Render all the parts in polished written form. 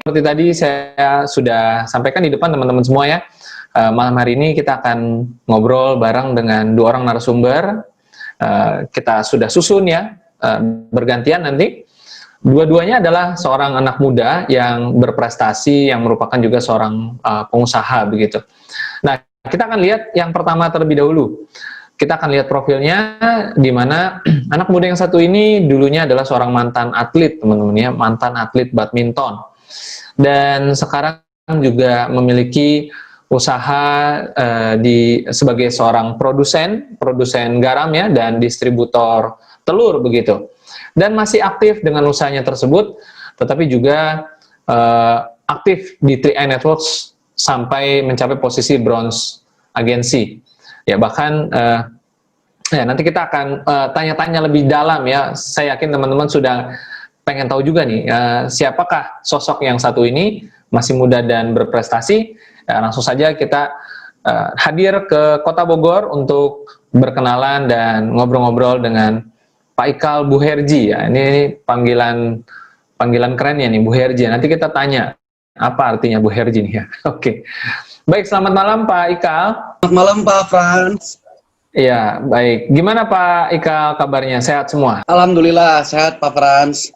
seperti tadi saya sudah sampaikan di depan teman-teman semua ya, malam hari ini kita akan ngobrol bareng dengan dua orang narasumber. Kita sudah susun ya, bergantian nanti. Dua-duanya adalah seorang anak muda yang berprestasi, yang merupakan juga seorang pengusaha begitu. Nah, kita akan lihat yang pertama terlebih dahulu. Kita akan lihat profilnya, di mana anak muda yang satu ini dulunya adalah seorang mantan atlet, teman-teman ya, mantan atlet badminton. Dan sekarang juga memiliki usaha sebagai seorang produsen garam ya, dan distributor telur begitu. Dan masih aktif dengan usahanya tersebut, tetapi juga aktif di 3i Networks sampai mencapai posisi bronze agensi. Ya, bahkan ya, nanti kita akan tanya-tanya lebih dalam ya. Saya yakin teman-teman sudah pengen tahu juga nih, siapakah sosok yang satu ini, masih muda dan berprestasi. Ya, langsung saja kita hadir ke Kota Bogor untuk berkenalan dan ngobrol-ngobrol dengan Pak Ikal Buherji ya. Ini panggilan kerennya nih, Buherji. Nanti kita tanya apa artinya Buherji nih ya. Oke. Baik, selamat malam Pak Ikal. Selamat malam Pak Frans. Iya, baik. Gimana Pak Ikal kabarnya? Sehat semua? Alhamdulillah sehat Pak Frans.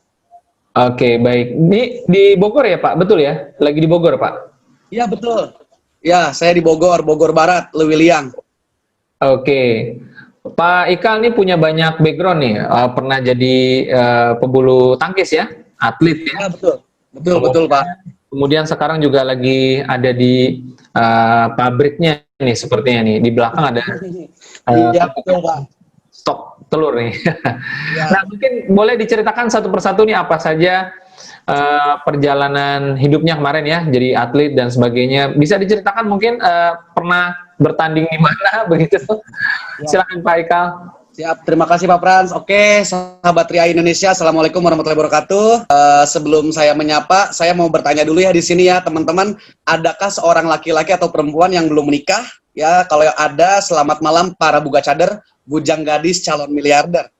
Oke, baik. Ini di Bogor ya Pak? Betul ya? Lagi di Bogor Pak? Iya betul. Ya, saya di Bogor Barat, Lewiliang. Oke. Pak Ikal ini punya banyak background nih. Pernah jadi pebulu tangkis ya? Atlet ya? Ya betul. Betul Pak. Kemudian sekarang juga lagi ada di pabriknya nih, sepertinya nih. Di belakang ada Iya betul Pak. stok telur nih. Ya. Nah, mungkin boleh diceritakan satu persatu nih apa saja perjalanan hidupnya kemarin ya, jadi atlet dan sebagainya. Bisa diceritakan mungkin pernah bertanding di mana begitu? Ya. Silakan Pak Ikal. Siap, terima kasih Pak Frans. Oke, sahabat 3i Indonesia, Assalamualaikum warahmatullahi wabarakatuh. Sebelum saya menyapa, saya mau bertanya dulu ya di sini ya teman-teman, adakah seorang laki-laki atau perempuan yang belum menikah? Ya, kalau ada, selamat malam para buga cadar, bujang gadis calon miliarder.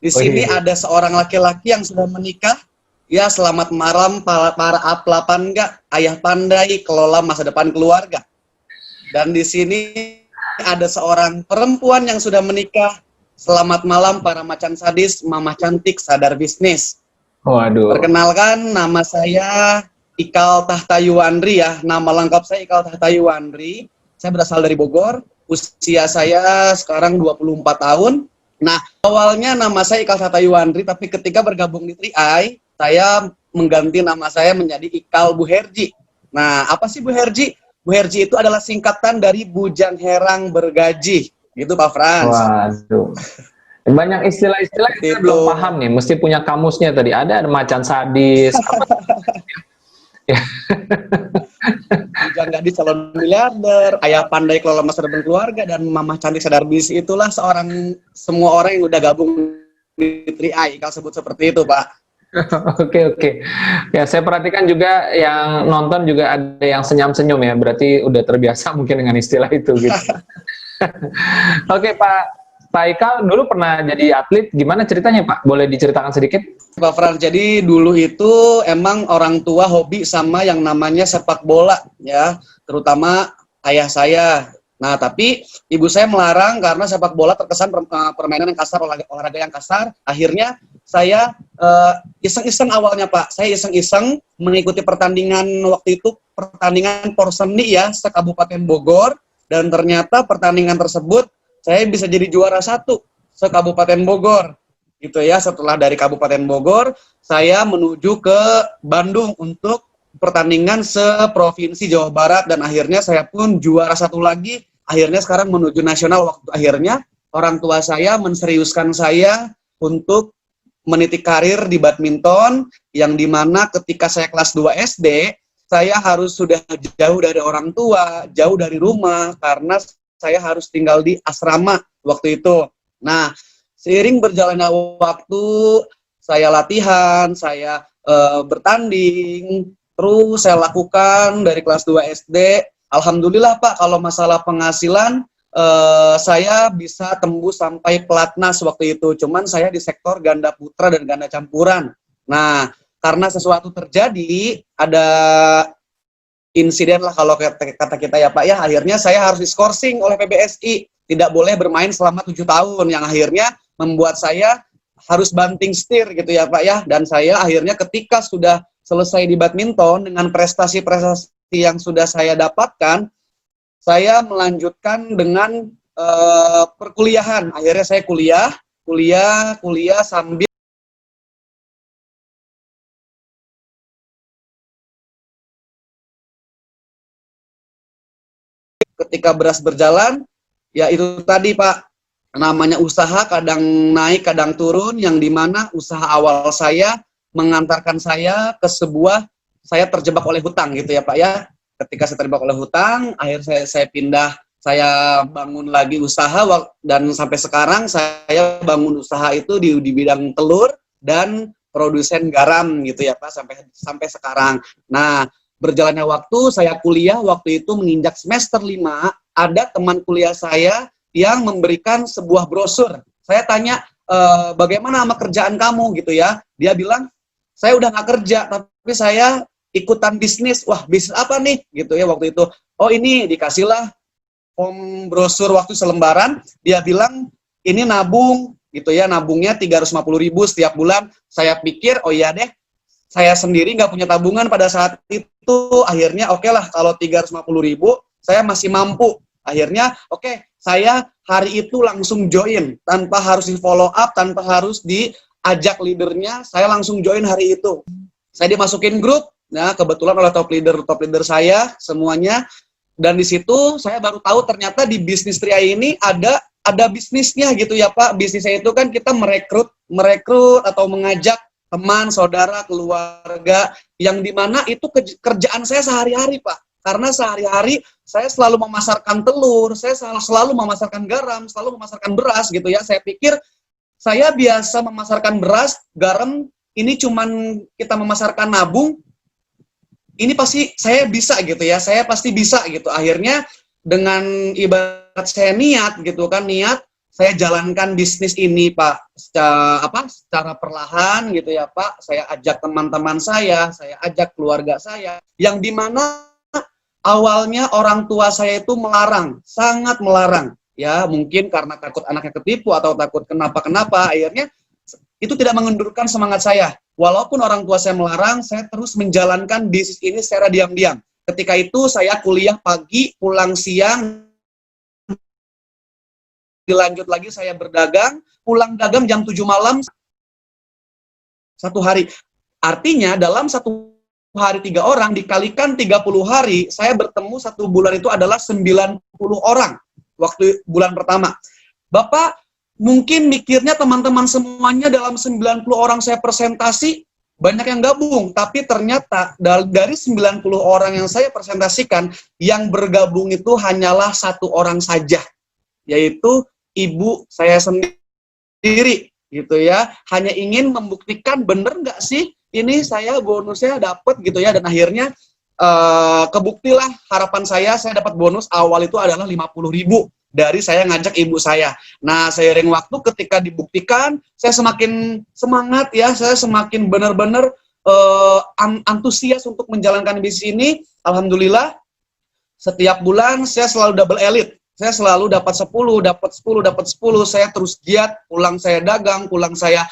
Di sini ada seorang laki-laki yang sudah menikah. Ya, selamat malam para aplapan enggak, ayah pandai kelola masa depan keluarga. Dan di sini ada seorang perempuan yang sudah menikah. Selamat malam para macan sadis, mamah cantik sadar bisnis. Waduh. Perkenalkan, nama saya Ikal Tahtayuandri ya. Nama lengkap saya Ikal Tahtayuandri. Saya berasal dari Bogor. Usia saya sekarang 24 tahun. Nah, awalnya nama saya Ikal Tahtayuandri, tapi ketika bergabung di 3i, saya mengganti nama saya menjadi Ikal Buherji. Nah, apa sih Buherji? Buherji itu adalah singkatan dari Bujang Herang Bergaji. Gitu Pak Frans. Waduh. Banyak istilah-istilah kita belum paham nih. Mesti punya kamusnya tadi. Ada macan sadis. Bujang gadis calon miliarder, ayah pandai kelola masa depan keluarga, dan mamah cantik sadar bisnis. Itulah semua orang yang udah gabung di 3i. Kalau sebut seperti itu Pak. Oke. Ya, saya perhatikan juga yang nonton juga ada yang senyum-senyum ya. Berarti udah terbiasa mungkin dengan istilah itu gitu. Oke Pak Ikal dulu pernah jadi atlet, gimana ceritanya Pak? Boleh diceritakan sedikit? Pak Frans, jadi dulu itu emang orang tua hobi sama yang namanya sepak bola ya, terutama ayah saya. Nah, tapi ibu saya melarang karena sepak bola terkesan permainan yang kasar, olahraga yang kasar. Akhirnya saya iseng-iseng awalnya Pak, saya iseng-iseng mengikuti pertandingan waktu itu, pertandingan Porseni ya, se-Kabupaten Bogor. Dan ternyata pertandingan tersebut saya bisa jadi juara 1 se-Kabupaten Bogor. Gitu ya, setelah dari Kabupaten Bogor, saya menuju ke Bandung untuk pertandingan se-Provinsi Jawa Barat. Dan akhirnya saya pun juara 1 lagi. Akhirnya sekarang menuju nasional. Waktu akhirnya orang tua saya menseriuskan saya untuk meniti karir di badminton. Yang dimana ketika saya kelas 2 SD, saya harus sudah jauh dari orang tua, jauh dari rumah, karena saya harus tinggal di asrama waktu itu. Nah, seiring berjalannya waktu, saya latihan, saya bertanding, terus saya lakukan dari kelas 2 SD. Alhamdulillah Pak, kalau masalah penghasilan, saya bisa tembus sampai pelatnas waktu itu. Cuman saya di sektor ganda putra dan ganda campuran. Nah, karena sesuatu terjadi, ada insiden lah kalau kata kita ya Pak ya, akhirnya saya harus diskorsing oleh PBSI, tidak boleh bermain selama 7 tahun, yang akhirnya membuat saya harus banting setir gitu ya Pak ya, dan saya akhirnya ketika sudah selesai di badminton dengan prestasi-prestasi yang sudah saya dapatkan, saya melanjutkan dengan perkuliahan. Akhirnya saya kuliah sambil ketika beras berjalan, ya itu tadi Pak, namanya usaha kadang naik, kadang turun, yang dimana usaha awal saya mengantarkan saya ke sebuah, saya terjebak oleh hutang gitu ya Pak ya. Ketika saya terjebak oleh hutang, akhirnya saya pindah, saya bangun lagi usaha, dan sampai sekarang saya bangun usaha itu di bidang telur dan produsen garam gitu ya Pak, sampai sekarang. Nah, berjalannya waktu, saya kuliah, waktu itu menginjak semester 5, ada teman kuliah saya yang memberikan sebuah brosur. Saya tanya, bagaimana sama kerjaan kamu gitu ya. Dia bilang, saya udah nggak kerja, tapi saya ikutan bisnis. Wah, bisnis apa nih? Gitu ya waktu itu. Oh, ini dikasihlah brosur waktu selembaran. Dia bilang, ini nabung gitu ya, nabungnya 350.000 setiap bulan. Saya pikir, oh iya deh, saya sendiri nggak punya tabungan pada saat itu. Akhirnya oke lah, kalau 350.000 saya masih mampu. Akhirnya oke, saya hari itu langsung join tanpa harus di follow up, tanpa harus diajak leadernya, saya langsung join hari itu. Saya dimasukin grup, nah kebetulan oleh top leader saya semuanya, dan di situ saya baru tahu ternyata di bisnis Tria ini ada bisnisnya gitu ya Pak. Bisnisnya itu kan kita merekrut atau mengajak teman, saudara, keluarga, yang dimana itu kerjaan saya sehari-hari Pak. Karena sehari-hari saya selalu memasarkan telur, saya selalu memasarkan garam, selalu memasarkan beras gitu ya. Saya pikir saya biasa memasarkan beras, garam, ini cuman kita memasarkan nabung, ini pasti saya bisa gitu ya, saya pasti bisa gitu. Akhirnya dengan ibarat saya niat gitu kan, saya jalankan bisnis ini Pak secara perlahan gitu ya Pak. Saya ajak teman-teman saya ajak keluarga saya, yang dimana awalnya orang tua saya itu melarang, sangat melarang. Ya, mungkin karena takut anaknya ketipu atau takut kenapa-kenapa, akhirnya itu tidak mengendurkan semangat saya. Walaupun orang tua saya melarang, saya terus menjalankan bisnis ini secara diam-diam. Ketika itu saya kuliah pagi, pulang siang, dilanjut lagi saya berdagang, pulang dagang jam 7 malam, satu hari. Artinya dalam satu hari 3 orang, dikalikan 30 hari, saya bertemu satu bulan itu adalah 90 orang, waktu bulan pertama. Bapak, mungkin mikirnya teman-teman semuanya dalam 90 orang saya presentasi, banyak yang gabung, tapi ternyata dari 90 orang yang saya presentasikan, yang bergabung itu hanyalah 1 orang saja, yaitu ibu saya sendiri, gitu ya. Hanya ingin membuktikan bener nggak sih ini saya bonusnya dapat gitu ya, dan akhirnya kebuktilah harapan saya dapat bonus awal itu adalah 50.000 dari saya ngajak ibu saya. Nah, seiring waktu ketika dibuktikan, saya semakin semangat ya, saya semakin benar-benar antusias untuk menjalankan bisnis ini. Alhamdulillah, setiap bulan saya selalu double elite. Saya selalu dapat 10, dapat 10, saya terus giat, pulang saya dagang, pulang saya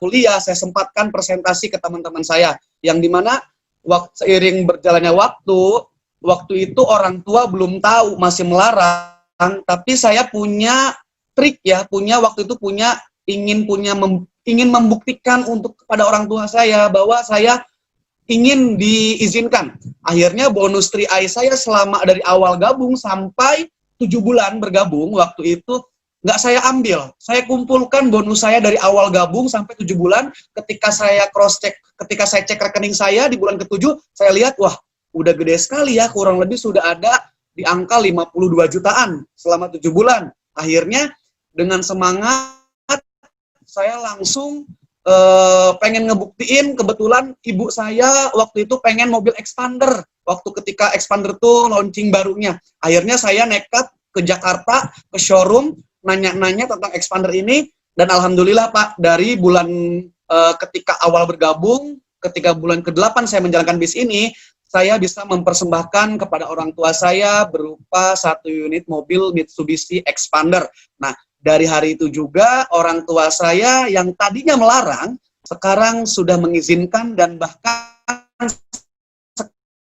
kuliah, saya sempatkan presentasi ke teman-teman saya, yang dimana seiring berjalannya waktu itu orang tua belum tahu, masih melarang, tapi saya punya trik ya, ingin membuktikan untuk kepada orang tua saya bahwa saya ingin diizinkan. Akhirnya bonus 3i saya selama dari awal gabung sampai 7 bulan bergabung, waktu itu nggak saya ambil. Saya kumpulkan bonus saya dari awal gabung sampai 7 bulan. Ketika saya cek rekening saya di bulan ke-7, saya lihat, wah, udah gede sekali ya, kurang lebih sudah ada di angka 52 jutaan selama 7 bulan. Akhirnya dengan semangat, saya langsung pengen ngebuktiin. Kebetulan ibu saya waktu itu pengen mobil expander, waktu ketika expander tuh launching barunya. Akhirnya saya nekat ke Jakarta, ke showroom, nanya-nanya tentang expander ini, dan alhamdulillah Pak, dari bulan ketika awal bergabung, ketika bulan ke-8 saya menjalankan bis ini, saya bisa mempersembahkan kepada orang tua saya berupa 1 unit mobil Mitsubishi Expander. Nah, dari hari itu juga orang tua saya yang tadinya melarang, sekarang sudah mengizinkan dan bahkan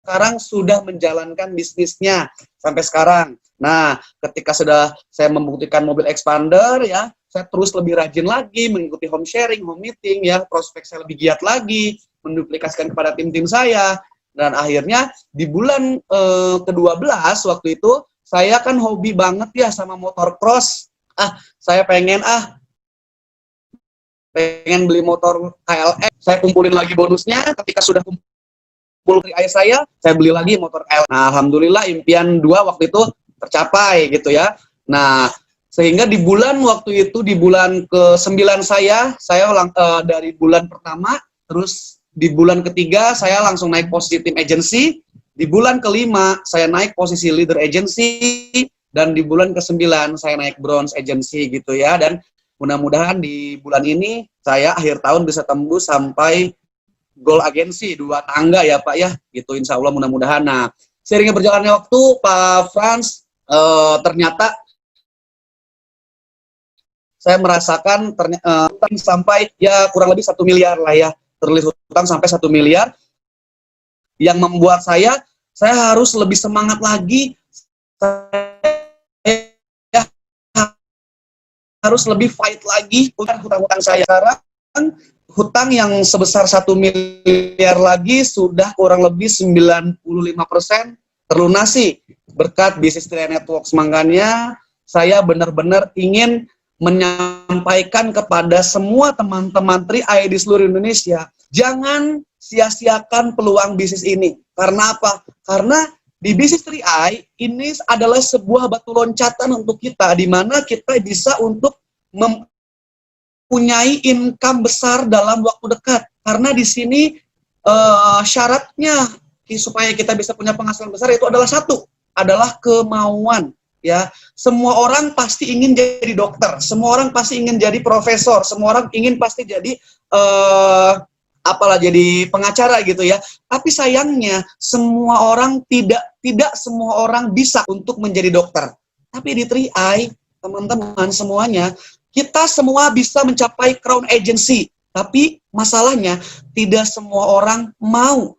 sekarang sudah menjalankan bisnisnya sampai sekarang. Nah, ketika sudah saya membuktikan mobil Expander, ya, saya terus lebih rajin lagi mengikuti home sharing, home meeting, ya, prospek saya lebih giat lagi, menduplikasikan kepada tim-tim saya. Dan akhirnya di bulan ke-12 waktu itu, saya kan hobi banget ya sama motor cross. Saya pengen beli motor KLX. Saya kumpulin lagi bonusnya. Ketika sudah kumpul ke ayah saya beli lagi motor KLX. Nah, alhamdulillah impian 2 waktu itu tercapai gitu ya. Nah, sehingga di bulan waktu itu, di bulan ke-9 saya dari bulan pertama, terus di bulan ketiga saya langsung naik posisi tim agency, di bulan ke-5 saya naik posisi leader agency, dan di bulan ke-9 saya naik bronze agency gitu ya. Dan mudah-mudahan di bulan ini saya akhir tahun bisa tembus sampai gold agency, 2 tangga ya Pak ya, gitu insya Allah mudah-mudahan. Nah, seiringnya berjalannya waktu Pak Frans, ternyata saya merasakan sampai ya kurang lebih 1 miliar lah ya, terlilit hutang sampai 1 miliar, yang membuat saya harus lebih semangat lagi, saya harus lebih fight lagi untuk hutang-hutang saya. Sekarang hutang yang sebesar 1 miliar lagi sudah kurang lebih 95% terlunasi berkat bisnis Tri Networks. Makanya saya benar-benar ingin menyampaikan kepada semua teman-teman Tri di seluruh Indonesia, jangan sia-siakan peluang bisnis ini. Karena apa? Karena di bisnis Tri ini adalah sebuah batu loncatan untuk kita, di mana kita bisa untuk mempunyai income besar dalam waktu dekat. Karena di sini syaratnya supaya kita bisa punya penghasilan besar itu adalah satu, adalah kemauan. Ya, semua orang pasti ingin jadi dokter, semua orang pasti ingin jadi profesor, semua orang ingin pasti jadi jadi pengacara gitu ya. Tapi sayangnya semua orang tidak semua orang bisa untuk menjadi dokter. Tapi di Tri teman-teman semuanya, kita semua bisa mencapai crown agency. Tapi masalahnya tidak semua orang mau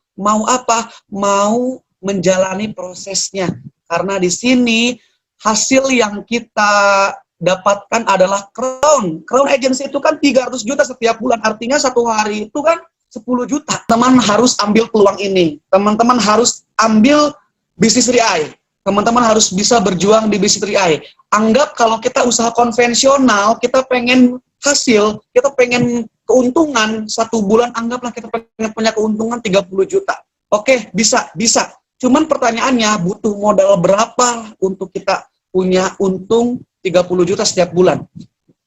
apa? Mau menjalani prosesnya. Karena di sini hasil yang kita dapatkan adalah crown. Crown agency itu kan 300 juta setiap bulan. Artinya 1 hari itu kan 10 juta. Teman harus ambil peluang ini. Teman-teman harus ambil bisnis Tri. Teman-teman harus bisa berjuang di bisnis Tri. Anggap kalau kita usaha konvensional, kita pengen hasil, kita pengen keuntungan 1 bulan, anggaplah kita pengen punya keuntungan 30 juta. Oke, bisa. Cuman pertanyaannya, butuh modal berapa untuk kita punya untung 30 juta setiap bulan?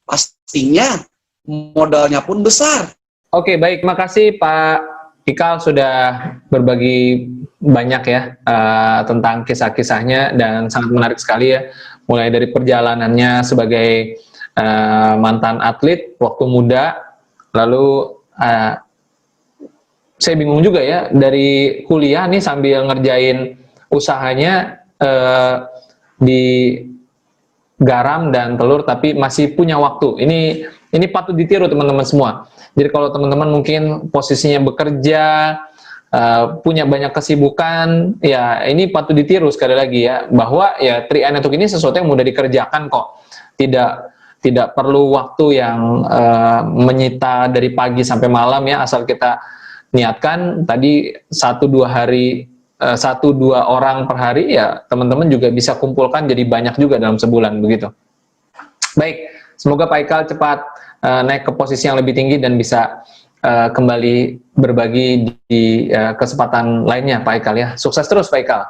Pastinya modalnya pun besar. Oke, baik. Makasih Pak Ikal sudah berbagi banyak ya tentang kisah-kisahnya, dan sangat menarik sekali ya. Mulai dari perjalanannya sebagai mantan atlet waktu muda, lalu saya bingung juga ya, dari kuliah nih sambil ngerjain usahanya di garam dan telur, tapi masih punya waktu. Ini patut ditiru teman-teman semua. Jadi kalau teman-teman mungkin posisinya bekerja, punya banyak kesibukan, ya ini patut ditiru sekali lagi ya, bahwa ya Tri Network ini sesuatu yang mudah dikerjakan kok. Tidak perlu waktu yang menyita dari pagi sampai malam ya, asal kita niatkan tadi 1-2 hari, 1-2 orang per hari, ya teman-teman juga bisa kumpulkan jadi banyak juga dalam sebulan begitu. Baik, semoga Pak Ikal cepat naik ke posisi yang lebih tinggi dan bisa kembali berbagi di kesempatan lainnya Pak Ikal ya. Sukses terus Pak Ikal.